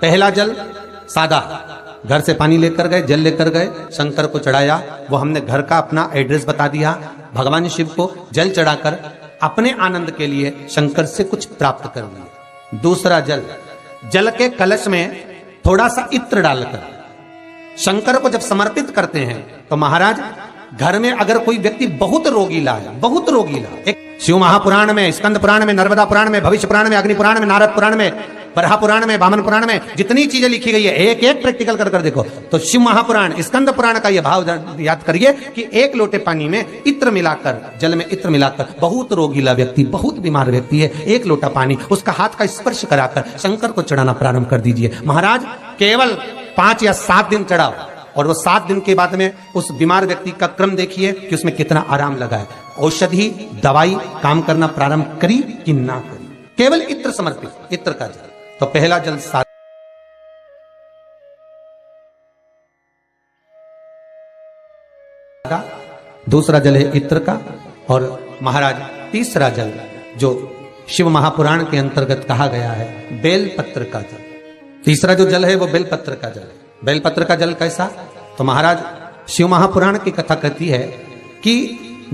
पहला जल सादा, घर से पानी लेकर गए, जल लेकर गए, शंकर को चढ़ाया। वो हमने घर का अपना एड्रेस बता दिया। भगवान शिव को जल चढ़ाकर अपने आनंद के लिए शंकर से कुछ प्राप्त कर लिया। दूसरा जल, जल के कलश में थोड़ा सा इत्र डालकर शंकर को जब समर्पित करते हैं तो महाराज घर में अगर कोई व्यक्ति बहुत रोगीला है, बहुत रोगीला, एक शिव महापुराण में, स्कंद पुराण में, नर्मदा पुराण में, भविष्य पुराण में, अग्नि पुराण में, नारद पुराण में, बरहा पुराण में, वामन पुराण में जितनी चीजें लिखी गई है एक एक प्रैक्टिकल कर देखो तो शिव महापुराण, स्कंद पुराण का यह भाव याद करिए कि एक लोटे पानी में इत्र मिलाकर, जल में इत्र मिलाकर, बहुत रोगीला व्यक्ति, बहुत बीमार व्यक्ति है, एक लोटा पानी उसका हाथ का स्पर्श कराकर शंकर को चढ़ाना प्रारंभ कर दीजिए। महाराज केवल 5 या 7 दिन चढ़ाओ और वो 7 दिन के बाद में उस बीमार व्यक्ति का क्रम देखिए कि उसमें कितना आराम लगा है। औषधि दवाई काम करना प्रारंभ करी कि ना करी, केवल इत्र समर्पित, इत्र का जल। तो पहला जल सादा, दूसरा जल है इत्र का, और महाराज तीसरा जल जो शिव महापुराण के अंतर्गत कहा गया है बेलपत्र का जल। तीसरा जो जल है वो बेलपत्र का जल है। बेलपत्र का जल कैसा? तो महाराज शिव महापुराण की कथा कहती है कि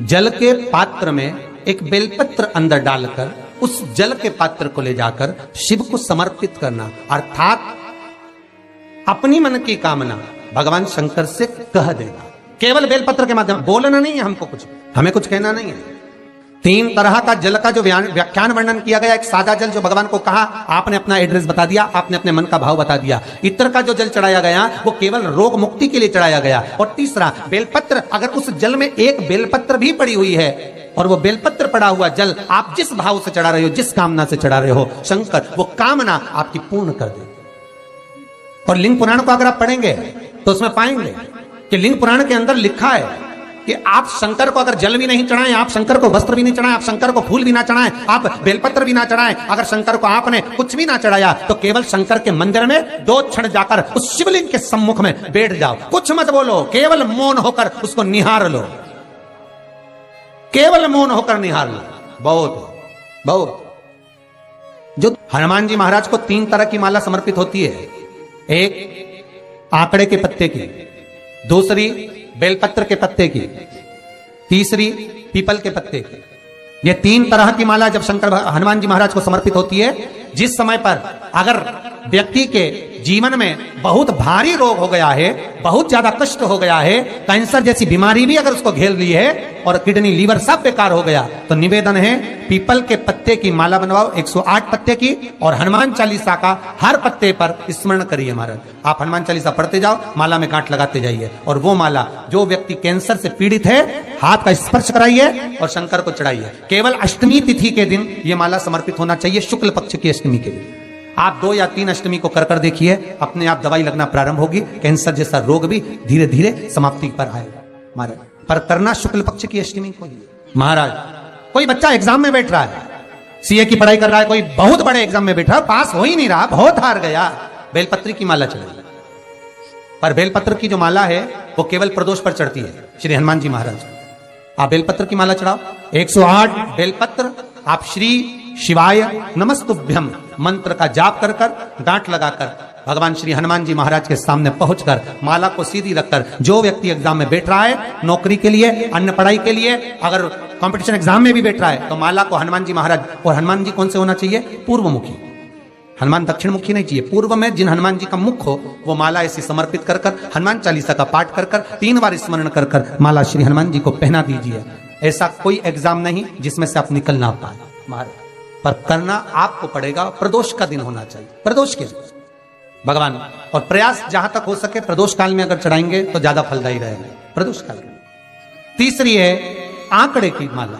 जल के पात्र में एक बेलपत्र अंदर डालकर उस जल के पात्र को ले जाकर शिव को समर्पित करना, अर्थात अपनी मन की कामना भगवान शंकर से कह देना। केवल बेलपत्र के माध्यम, बोलना नहीं है हमको, कुछ हमें कुछ कहना नहीं है। 3 तरह का जल का जो व्याख्यान वर्णन किया गया, एक सादा जल जो भगवान को कहा, आपने अपना एड्रेस बता दिया, आपने अपने मन का भाव बता दिया। इत्र का जो जल चढ़ाया गया वो केवल रोग मुक्ति के लिए चढ़ाया गया। और तीसरा बेलपत्र, अगर उस जल में एक बेलपत्र भी पड़ी हुई है और वो बेलपत्र पड़ा हुआ जल आप जिस भाव से चढ़ा रहे हो, जिस कामना से चढ़ा रहे हो, शंकर वो कामना आपकी पूर्ण कर दे। और लिंग पुराण को अगर आप पढ़ेंगे तो उसमें पाएंगे कि लिंग पुराण के अंदर लिखा है कि आप शंकर को अगर जल भी नहीं चढ़ाएं, आप शंकर को वस्त्र भी नहीं चढ़ाएं, आप शंकर को फूल भी ना चढ़ाएं, आप बेलपत्र भी ना चढ़ाएं, अगर शंकर को आपने कुछ भी ना चढ़ाया तो केवल शंकर के मंदिर में 2 क्षण जाकर उस शिवलिंग के सम्मुख में बैठ जाओ, कुछ मत बोलो, केवल मौन होकर उसको निहार लो, केवल मौन होकर निहार लो। बहुत बहुत जो हनुमान जी महाराज को 3 तरह की माला समर्पित होती है, एक आंकड़े के पत्ते की, दूसरी बेलपत्र के पत्ते की, तीसरी पीपल के पत्ते की। ये 3 तरह की माला जब शंकर हनुमान जी महाराज को समर्पित होती है, जिस समय पर अगर व्यक्ति के जीवन में बहुत भारी रोग हो गया है, बहुत ज्यादा कष्ट हो गया है, कैंसर जैसी बीमारी भी अगर उसको घेर ली है और किडनी लीवर सब बेकार हो गया, तो निवेदन है पीपल के पत्ते की माला बनवाओ, 108 पत्ते की, और हनुमान चालीसा का हर पत्ते पर स्मरण करिए महाराज। आप हनुमान चालीसा पढ़ते जाओ, माला में गांठ लगाते जाइए, और वो माला जो व्यक्ति कैंसर से पीड़ित है हाथ का स्पर्श कराइए और शंकर को चढ़ाइए। केवल अष्टमी तिथि के दिन ये माला समर्पित होना चाहिए, शुक्ल पक्ष की अष्टमी के दिन। आप 2 या 3 अष्टमी को कर देखिए, अपने आप दवाई लगना प्रारंभ होगी, कैंसर जैसा रोग भी धीरे धीरे समाप्ति पर आएगा महाराज। पर करना शुक्ल पक्ष की अष्टमी को ही। महाराज कोई बच्चा एग्जाम में बैठ रहा है, सीए की पढ़ाई कर रहा है, कोई बहुत बड़े एग्जाम में बैठा, पास हो ही नहीं रहा, बहुत हार गया, बेलपत्र की माला चढ़ाई। पर बेलपत्र की जो माला है वो केवल प्रदोष पर चढ़ती है श्री हनुमान जी महाराज। आप बेलपत्र की माला चढ़ाओ, 108 बेलपत्र, आप श्री शिवाय नमस्तुभ्यम मंत्र का जाप कर गांठ लगाकर भगवान श्री हनुमान जी महाराज के सामने पहुंचकर माला को सीधी रखकर, जो व्यक्ति एग्जाम में बैठ रहा है, नौकरी के लिए, अन्य पढ़ाई के लिए, अगर कंपटीशन एग्जाम में भी बैठ रहा है, तो माला को हनुमान जी महाराज, और हनुमान जी कौन से होना चाहिए? पूर्वमुखी। हनुमान दक्षिण मुखी नहीं चाहिए, पूर्व में जिन हनुमान जी का मुख हो वो माला ऐसी समर्पित कर हनुमान चालीसा का पाठ कर 3 बार स्मरण कर माला श्री हनुमान जी को पहना दीजिए। ऐसा कोई एग्जाम नहीं जिसमें से आप निकल ना पाए महाराज, पर करना आपको पड़ेगा। प्रदोष का दिन होना चाहिए, प्रदोष के दिन भगवान, और प्रयास जहां तक हो सके प्रदोष काल में अगर चढ़ाएंगे तो ज्यादा फलदायी रहेगा, प्रदोष काल में। तीसरी है आंकड़े की माला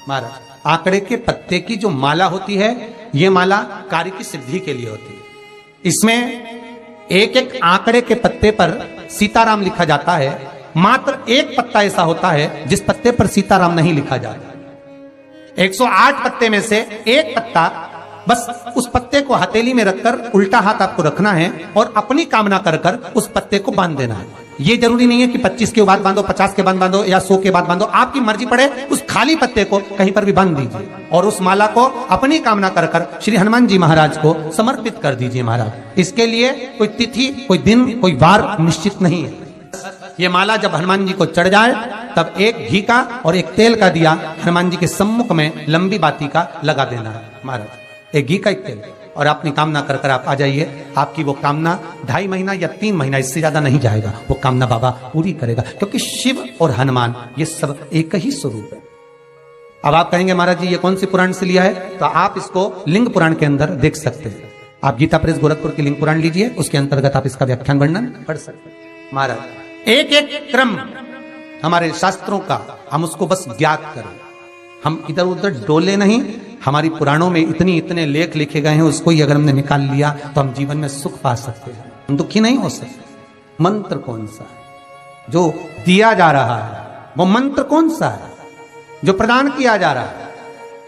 महाराज। आंकड़े के पत्ते की जो माला होती है, यह माला कार्य की सिद्धि के लिए होती है। इसमें एक एक आंकड़े के पत्ते पर सीताराम लिखा जाता है, मात्र एक पत्ता ऐसा होता है जिस पत्ते पर सीताराम नहीं लिखा जाता। 108 पत्ते में से एक पत्ता बस उस पत्ते को हथेली में रखकर उल्टा हाथ आपको रखना है और अपनी कामना कर कर उस पत्ते को बांध देना है। ये जरूरी नहीं है कि 25 के बाद बांधो, 50 के बाद बांधो या 100 के बाद बांधो, आपकी मर्जी पड़े उस खाली पत्ते को कहीं पर भी बांध दीजिए और उस माला को अपनी कामना कर कर श्री हनुमान जी महाराज को समर्पित कर दीजिए महाराज। इसके लिए कोई तिथि, कोई दिन, कोई वार निश्चित नहीं है। ये माला जब हनुमान जी को चढ़ जाए तब एक घी का और एक तेल का दिया हनुमान जी के सम्मुख में लंबी बाती का लगा देना है महाराज। एक घी का एक तेल, और अपनी कामना कर कर आप आ जाइए। आपकी वो कामना 2.5 महीना या 3 महीना इससे ज्यादा नहीं जाएगा, वो कामना बाबा पूरी करेगा, क्योंकि शिव और हनुमान ये सब एक ही स्वरूप है। अब आप कहेंगे महाराज जी ये कौन सी पुराण से लिया है, तो आप इसको लिंग पुराण के अंदर देख सकते हैं। आप गीता प्रेस गोरखपुर की लिंग पुराण लीजिए, उसके अंतर्गत आप इसका व्याख्यान वर्णन पढ़ सकते हैं। महाराज एक एक क्रम हमारे शास्त्रों का हम उसको बस ज्ञात करें, हम इधर उधर डोले नहीं। हमारी पुराणों में इतने लेख लिखे गए हैं, उसको ही अगर हमने निकाल लिया तो हम जीवन में सुख पा सकते हैं, हम दुखी नहीं हो सकते। मंत्र कौन सा है जो दिया जा रहा है, वो मंत्र कौन सा है जो प्रदान किया जा रहा है।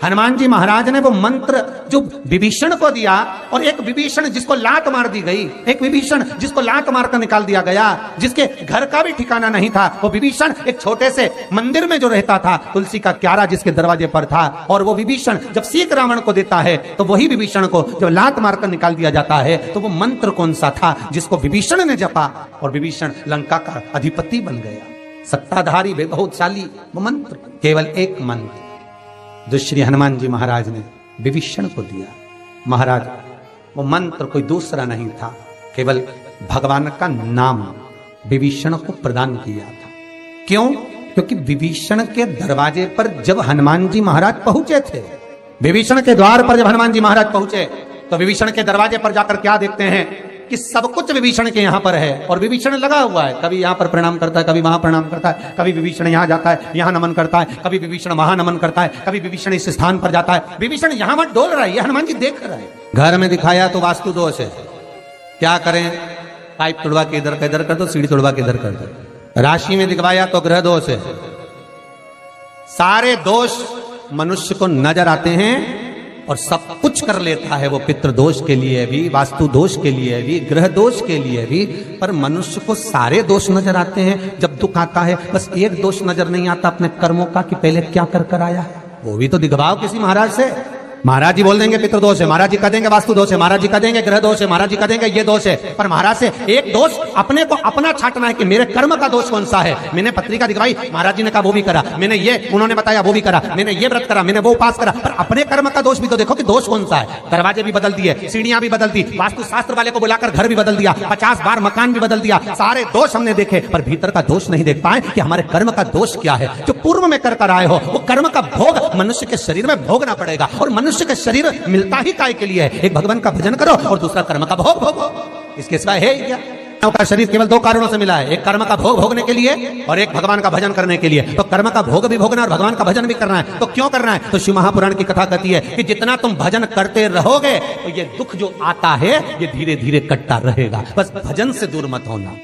हनुमान जी महाराज ने वो मंत्र जो विभीषण को दिया, और एक विभीषण जिसको लात मार दी गई, एक विभीषण जिसको लात मारकर निकाल दिया गया, जिसके घर का भी ठिकाना नहीं था, वो विभीषण एक छोटे से मंदिर में जो रहता था, तुलसी का क्यारा जिसके दरवाजे पर था, और वो विभीषण जब सीख रावण को देता है तो वही विभीषण को जब लात मारकर निकाल दिया जाता है, तो वो मंत्र कौन सा था जिसको विभीषण ने जपा और विभीषण लंका का अधिपति बन गया, सत्ताधारी बहुशाली। वो मंत्र केवल एक मंत्र जो श्री हनुमान जी महाराज ने विभीषण को दिया। महाराज वो मंत्र कोई दूसरा नहीं था, केवल भगवान का नाम विभीषण को प्रदान किया था। क्यों? क्योंकि विभीषण के दरवाजे पर जब हनुमान जी महाराज पहुंचे थे, विभीषण के द्वार पर जब हनुमान जी महाराज पहुंचे तो विभीषण के दरवाजे पर जाकर क्या देखते हैं कि सब कुछ विभीषण के यहाँ पर है, और विभीषण लगा हुआ है, कभी यहाँ पर प्रणाम करता है, कभी वहां प्रणाम करता है, कभी विभीषण यहाँ जाता है, यहाँ नमन करता है, कभी विभीषण वहां नमन करता है, कभी विभीषण इस स्थान पर जाता है, विभीषण यहाँ मत डोल रहा है, ये हनुमान जी देख रहा है। घर में दिखाया तो वास्तु दोष है, क्या करें, पाइप तोड़वा के इधर का इधर कर दो, सीढ़ी तोड़वा के इधर कर दो। राशि में दिखवाया तो ग्रह दोष है। सारे दोष मनुष्य को नजर आते हैं और सब कुछ कर लेता है वो, पितृ दोष के लिए भी, वास्तु दोष के लिए भी, ग्रह दोष के लिए भी, पर मनुष्य को सारे दोष नजर आते हैं। जब दुख आता है बस एक दोष नजर नहीं आता अपने कर्मों का कि पहले क्या कर कर आया है, वो भी तो दिखवाओ किसी महाराज से। महाराज जी बोल देंगे पितृ दोष है, महाराज जी कह देंगे वास्तु दोष है, महाराज जी कह देंगे ग्रह दोष है, महाराज जी कह देंगे ये दोष है, पर महाराज से एक दोष अपने को अपना छाटना है कि मेरे कर्म का दोष कौन सा है। मैंने पत्रिका दिखवाई, महाराज जी ने कहा वो भी करा, मैंने ये उन्होंने बताया वो भी करा, मैंने ये व्रत करा, मैंने वो उपास करा, पर अपने कर्म का दोष भी तो देखो कि दोष कौन सा है। दरवाजे भी बदल दिए, सीढ़ियां भी बदल दी, वास्तु शास्त्र वाले को बुलाकर घर भी बदल दिया, 50 बार मकान भी बदल दिया, सारे दोष हमने देखे, पर भीतर का दोष नहीं देख पाए कि हमारे कर्म का दोष क्या है। जो पूर्व में कर कर आए हो वो कर्म का भोग मनुष्य के शरीर में भोगना पड़ेगा, और मनुष्य के शरीर मिलता ही काय के लिए है, एक भगवान का भजन करो और दूसरा कर्म का भोग भोगो, इसके सिवाय है क्या। का शरीर केवल 2 कारणों से मिला है, एक कर्म का भोग भोगने के लिए और एक भगवान का भजन करने के लिए। तो कर्म का भोग भी भोगना और भगवान का भजन भी करना है, तो क्यों करना है। तो शिव महापुराण की कथा कहती है कि जितना तुम भजन करते रहोगे तो ये दुख जो आता है ये धीरे धीरे कटता रहेगा, बस भजन से दूर मत होना।